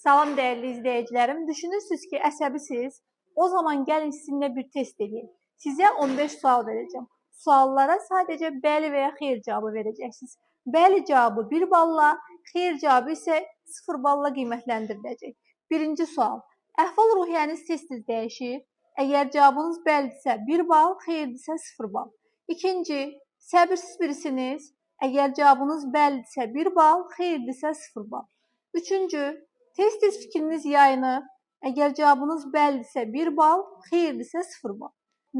Salam dəyərli izləyicilərim. Düşünürsünüz ki, əsəbisiz. O zaman gəlin sizinlə bir test edin. Sizə 15 sual verəcəm. Suallara sadəcə bəli və ya xeyr cavabı verəcəksiniz. Bəli cavabı 1 balla, xeyr cavabı isə 0 balla qiymətləndiriləcək. Birinci sual. Əhval-ruhiyyəniz tez-tez dəyişir. Əgər cavabınız bəlidirsə 1 bal, xeyirdirsə 0 bal. İkinci, səbirsiz birisiniz. Əgər cavabınız bəlidirsə 1 bal, xeyirdirsə 0 bal. Üçüncü, tez-tez fikriniz yayınır. Əgər cavabınız bəlidirsə 1 bal, xeyirdirsə 0 bal.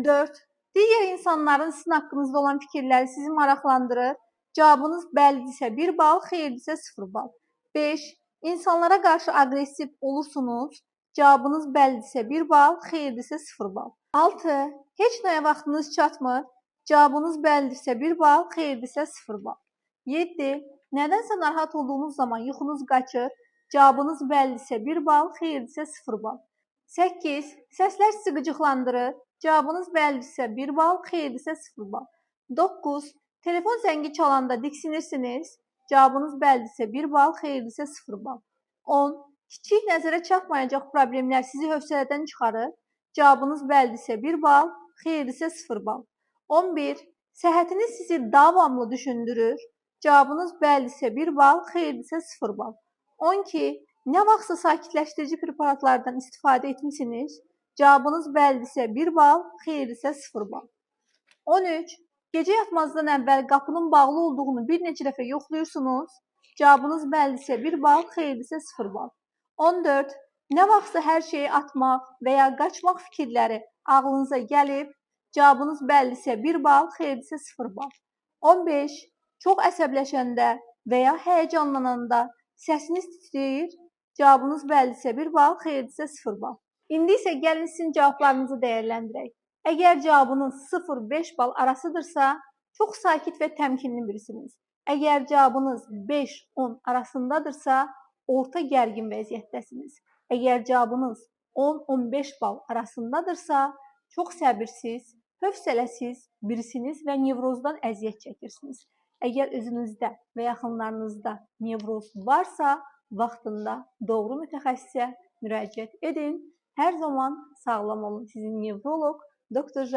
4. Digər insanların sizin haqqınızda olan fikirləri sizi maraqlandırır. Cavabınız bəlidirsə 1 bal, xeyirdirsə 0 bal. 5. İnsanlara qarşı aqressiv olursunuz. Cavabınız bəlidirsə 1 bal, xeyirdirsə 0 bal. 6. Heç nəyə vaxtınız çatmır. Cavabınız bəlidirsə 1 bal, xeyirdirsə 0 bal. 7. Nədənsə narahat olduğunuz zaman yuxunuz qaçır. Cavabınız bəlidirsə 1 bal, xeyirdirsə 0 bal. 8. Səslər sizi qıcıqlandırır. Cavabınız bəlidirsə 1 bal, xeyirdirsə 0 bal. 9. Telefon zəngi çalanda diksinirsiniz. Cavabınız bəlidirsə 1 bal, xeyirdirsə 0 bal. 10. Kiçik nəzərə çarpmayacaq problemlər sizi hövsələdən çıxarır. Cavabınız bəlidirsə 1 bal, xeyirdirsə 0 bal. 11. Səhhətiniz sizi davamlı düşündürür. Cavabınız bəlidirsə 1 bal, xeyirdirsə 0 bal. 12. Nə vaxtsa sakitləşdirici preparatlardan istifadə etmişsiniz. Cavabınız bəlidirsə 1 bal, xeyirdirsə 0 bal. 13. Gecə yatmazdan əvvəl qapının bağlı olduğunu bir neçə dəfə yoxlayırsınız. Cavabınız bəlidirsə 1 bal, xeyirdirsə 0 bal. 14. Nə vaxtsa hər şeyi atmaq və ya qaçmaq fikirləri ağlınıza gəlib. Cavabınız bəlidirsə 1 bal, xeyirdirsə 0 bal. 15. Çox əsəbləşəndə və ya həyəcanlananda səsiniz titrəyir. Cavabınız bəlidirsə 1 bal, xeyirdirsə 0 bal. İndi isə gəlin sizin cavablarınızı dəyərləndirək. Əgər cavabınız 0-5 bal arasıdırsa, çox sakit və təmkinli birisiniz. Əgər cavabınız 5-10 arasındadırsa, orta gərgin vəziyyətdəsiniz. Əgər cavabınız 10-15 bal arasındadırsa, çox səbirsiz, hövsələsiz birisiniz və nevrozdan əziyyət çəkirsiniz. Əgər özünüzdə və yaxınlarınızda nevroz varsa, vaxtında doğru mütəxəssisə müraciət edin. Hər zaman sağlam olun. Sizin nevroloq Dr.